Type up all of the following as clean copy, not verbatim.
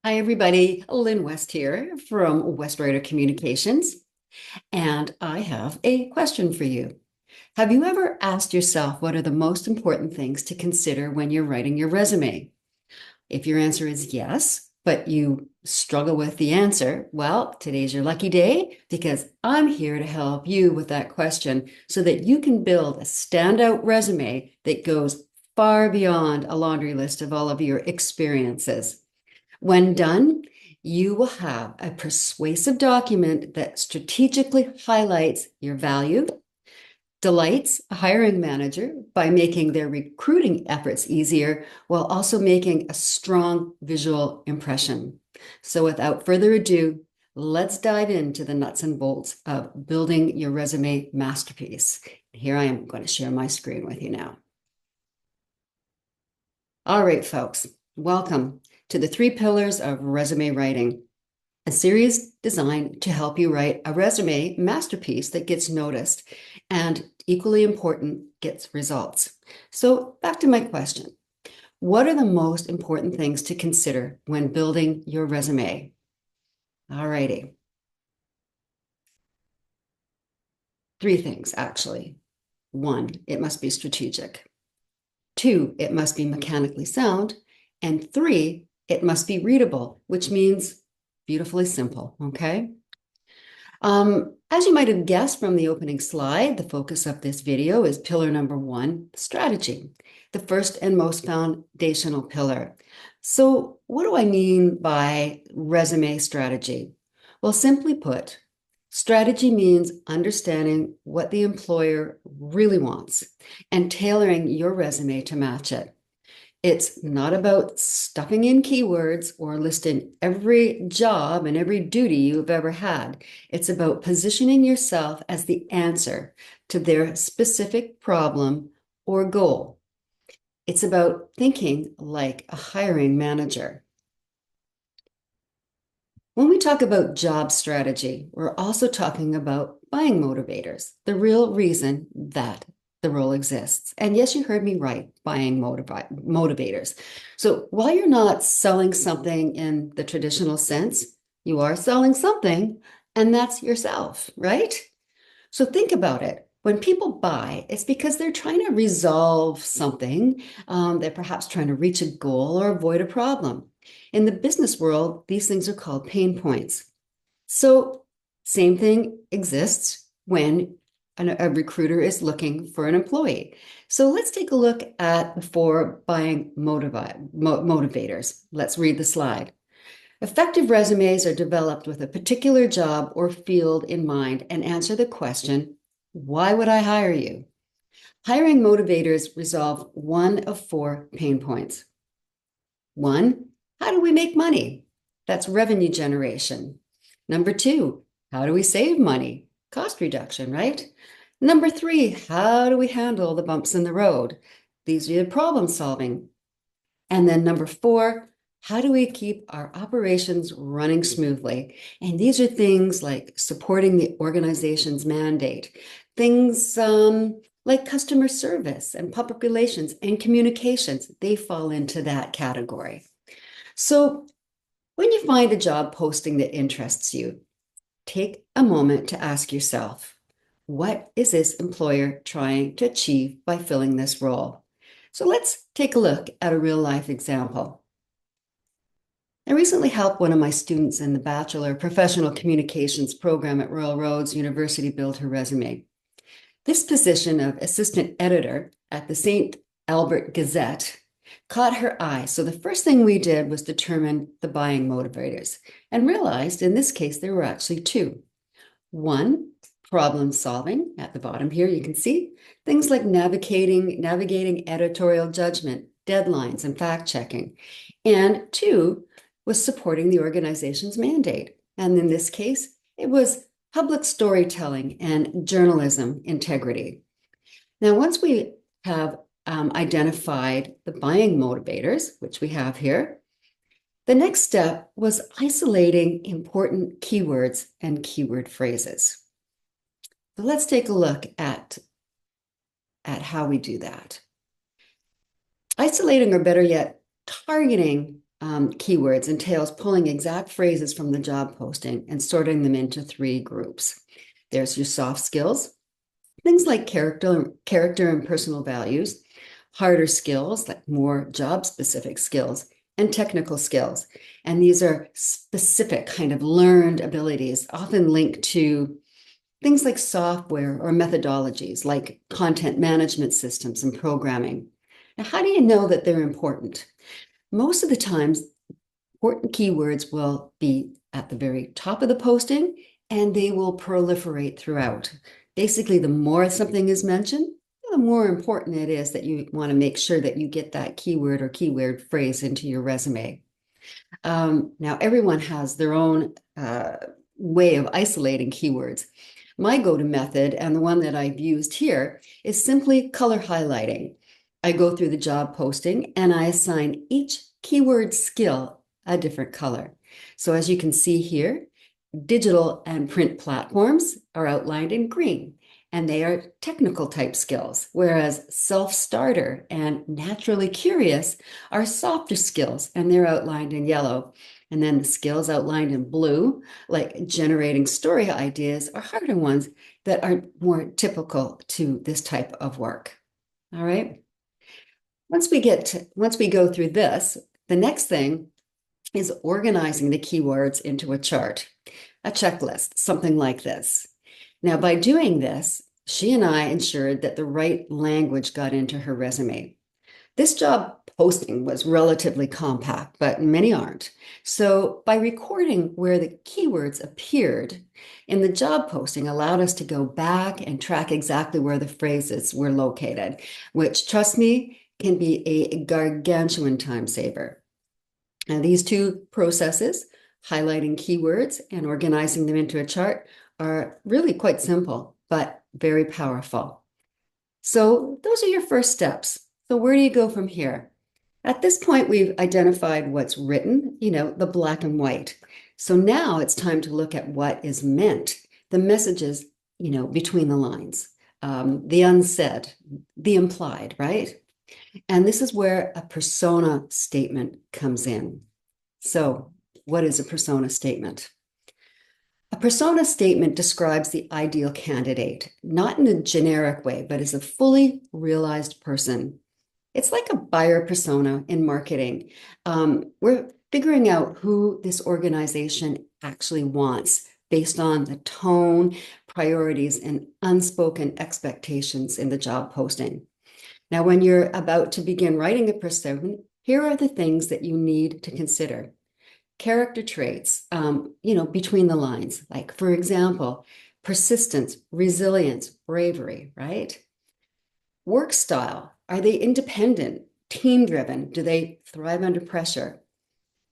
Hi, everybody. Lynn West here from West Rider Communications, and I have a question for you. Have you ever asked yourself what are the most important things to consider when you're writing your resume? If your answer is yes, but you struggle with the answer, well, today's your lucky day because I'm here to help you with that question so that you can build a standout resume that goes far beyond a laundry list of all of your experiences. When done, you will have a persuasive document that strategically highlights your value, delights a hiring manager by making their recruiting efforts easier while also making a strong visual impression. So, without further ado, let's dive into the nuts and bolts of building your resume masterpiece. Here I am going to share my screen with you now. All right, folks, welcome to the three pillars of resume writing, a series designed to help you write a resume masterpiece that gets noticed and, equally important, gets results. So, back to my question. What are the most important things to consider when building your resume? All righty. Three things, actually. One, it must be strategic. Two, it must be mechanically sound. And three, it must be readable, which means beautifully simple. Okay. As you might have guessed from the opening slide, the focus of this video is pillar number one, strategy, the first and most foundational pillar. So, what do I mean by resume strategy? Well, simply put, strategy means understanding what the employer really wants and tailoring your resume to match it. It's not about stuffing in keywords or listing every job and every duty you've ever had. It's about positioning yourself as the answer to their specific problem or goal. It's about thinking like a hiring manager. When we talk about job strategy, we're also talking about buying motivators, the real reason that the role exists. And yes, you heard me right, buying motivators. So while you're not selling something in the traditional sense, you are selling something, and that's yourself, right? So think about it. When people buy, it's because they're trying to resolve something. They're perhaps trying to reach a goal or avoid a problem. In the business world, these things are called pain points. So, same thing exists when a recruiter is looking for an employee. So, let's take a look at the four buying motivators. Let's read the slide. Effective resumes are developed with a particular job or field in mind and answer the question, why would I hire you? Hiring motivators resolve one of four pain points. One, how do we make money? That's revenue generation. Number two, how do we save money? Cost reduction, right? Number three, how do we handle the bumps in the road? These are the problem solving. And then number four, how do we keep our operations running smoothly? And these are things like supporting the organization's mandate, things like customer service and public relations and communications. They fall into that category. So when you find a job posting that interests you, take a moment to ask yourself, what is this employer trying to achieve by filling this role? So let's take a look at a real life example. I recently helped one of my students in the Bachelor of Professional Communications program at Royal Roads University build her resume. This position of assistant editor at the St. Albert Gazette caught her eye. So the first thing we did was determine the buying motivators and realized in this case there were actually two. One, problem solving. At the bottom here, you can see things like navigating editorial judgment, deadlines, and fact checking. And two was supporting the organization's mandate. And in this case, it was public storytelling and journalism integrity. Now, once we have identified the buying motivators, which we have here, the next step was isolating important keywords and keyword phrases. So let's take a look at how we do that. Isolating, or better yet, targeting keywords entails pulling exact phrases from the job posting and sorting them into three groups. There's your soft skills, things like character and personal values, harder skills, like more job-specific skills, and technical skills. And these are specific kind of learned abilities, often linked to things like software or methodologies like content management systems and programming. Now, how do you know that they're important? Most of the times, important keywords will be at the very top of the posting and they will proliferate throughout. Basically, the more something is mentioned, the more important it is that you want to make sure that you get that keyword or keyword phrase into your resume. Now, everyone has their own way of isolating keywords. My go-to method, and the one that I've used here, is simply color highlighting. I go through the job posting and I assign each keyword skill a different color. So as you can see here, digital and print platforms are outlined in green, and they are technical type skills, whereas self-starter and naturally curious are softer skills, and they're outlined in yellow. And then the skills outlined in blue, like generating story ideas, are harder ones that are more typical to this type of work. All right. Once we go through this, the next thing is organizing the keywords into a chart, a checklist, something like this. Now, by doing this, she and I ensured that the right language got into her resume. This job posting was relatively compact, but many aren't. So by recording where the keywords appeared in the job posting allowed us to go back and track exactly where the phrases were located, which, trust me, can be a gargantuan time saver. Now, these two processes, highlighting keywords and organizing them into a chart, are really quite simple, but very powerful. So those are your first steps. So where do you go from here? At this point, we've identified what's written, the black and white. So now it's time to look at what is meant, the messages, between the lines, the unsaid, the implied, right? And this is where a persona statement comes in. So what is a persona statement? A persona statement describes the ideal candidate, not in a generic way, but as a fully realized person. It's like a buyer persona in marketing. We're figuring out who this organization actually wants based on the tone, priorities, and unspoken expectations in the job posting. Now, when you're about to begin writing a persona, here are the things that you need to consider. Character traits, between the lines, like, for example, persistence, resilience, bravery, right? Work style, are they independent, team-driven? Do they thrive under pressure?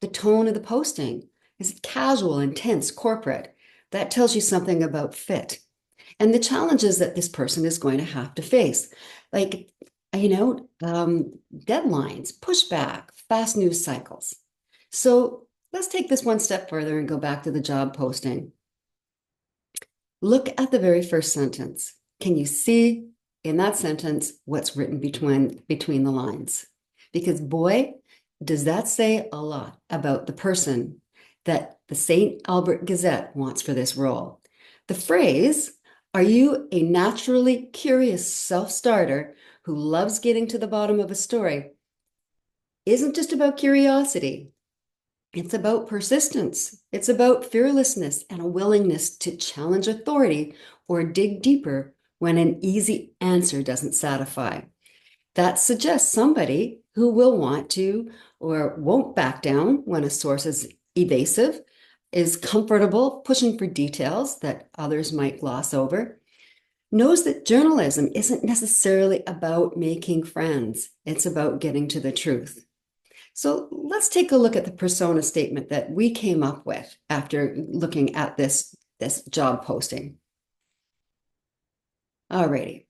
The tone of the posting, is it casual, intense, corporate? That tells you something about fit. And the challenges that this person is going to have to face, like, deadlines, pushback, fast news cycles. So let's take this one step further and go back to the job posting. Look at the very first sentence. Can you see in that sentence what's written between the lines? Because boy, does that say a lot about the person that the St. Albert Gazette wants for this role. The phrase, "Are you a naturally curious self-starter who loves getting to the bottom of a story?" isn't just about curiosity. It's about persistence. It's about fearlessness and a willingness to challenge authority or dig deeper when an easy answer doesn't satisfy. That suggests somebody who will want to or won't back down when a source is evasive, is comfortable pushing for details that others might gloss over, knows that journalism isn't necessarily about making friends. It's about getting to the truth. So let's take a look at the persona statement that we came up with after looking at this job posting. Alrighty.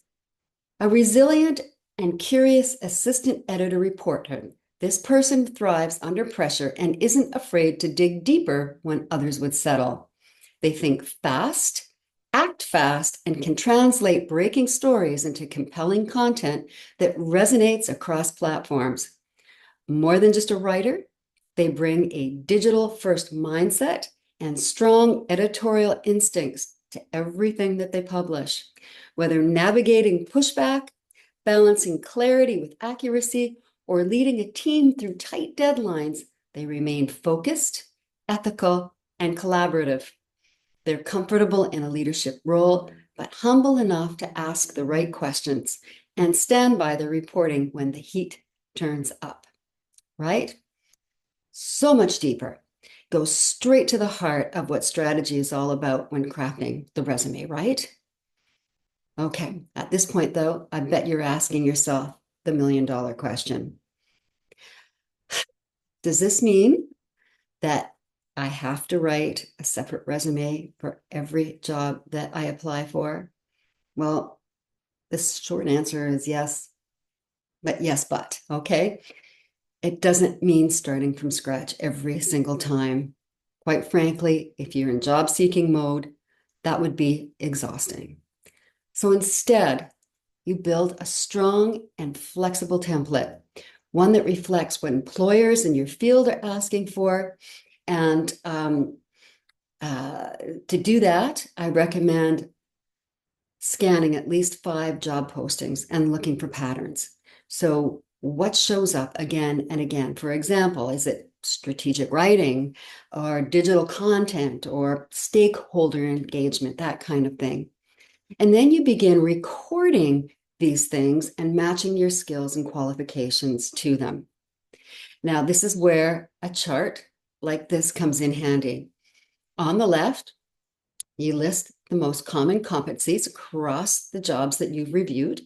A resilient and curious assistant editor reporter. This person thrives under pressure and isn't afraid to dig deeper when others would settle. They think fast, act fast, and can translate breaking stories into compelling content that resonates across platforms. More than just a writer, They bring a digital first mindset and strong editorial instincts to everything that they publish. Whether navigating pushback, balancing clarity with accuracy, or leading a team through tight deadlines, they remain focused, ethical, and collaborative. They're comfortable in a leadership role, but humble enough to ask the right questions and stand by the reporting when the heat turns up, right? So much deeper. Goes straight to the heart of what strategy is all about when crafting the resume, right? Okay, at this point, though, I bet you're asking yourself the $1,000,000 question. Does this mean that I have to write a separate resume for every job that I apply for? Well, the short answer is yes, but, okay? It doesn't mean starting from scratch every single time. Quite frankly, if you're in job seeking mode, that would be exhausting. So instead, you build a strong and flexible template, one that reflects what employers in your field are asking for. And to do that, I recommend scanning at least 5 job postings and looking for patterns. So what shows up again and again? For example, is it strategic writing or digital content or stakeholder engagement, that kind of thing? And then you begin recording these things and matching your skills and qualifications to them. Now, this is where a chart like this comes in handy. On the left, you list the most common competencies across the jobs that you've reviewed.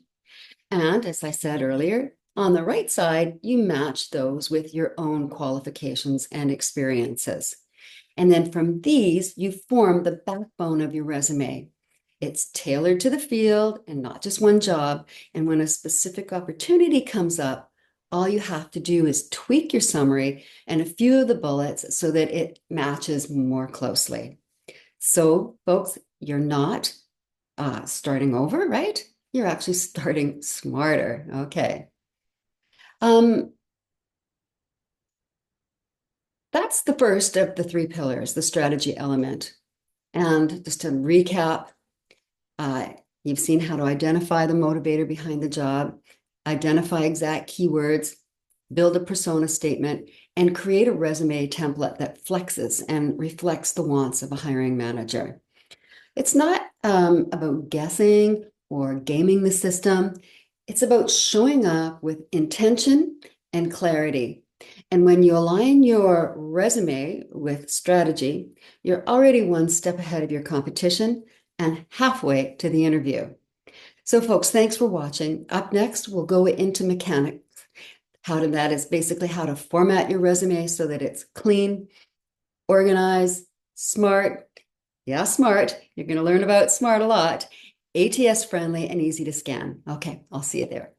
And as I said earlier, on the right side, you match those with your own qualifications and experiences. And then from these, you form the backbone of your resume. It's tailored to the field and not just one job. And when a specific opportunity comes up, all you have to do is tweak your summary and a few of the bullets so that it matches more closely. So, folks, you're not starting over, right? You're actually starting smarter. Okay. That's the first of the 3 pillars, the strategy element. And just to recap, you've seen how to identify the motivator behind the job, identify exact keywords, build a persona statement, and create a resume template that flexes and reflects the wants of a hiring manager. It's not about guessing or gaming the system. It's about showing up with intention and clarity. And when you align your resume with strategy, you're already one step ahead of your competition and halfway to the interview. So, folks, thanks for watching. Up next, we'll go into mechanics. That is basically how to format your resume so that it's clean, organized, smart. Yeah, smart. You're going to learn about smart a lot. ATS friendly and easy to scan. Okay, I'll see you there.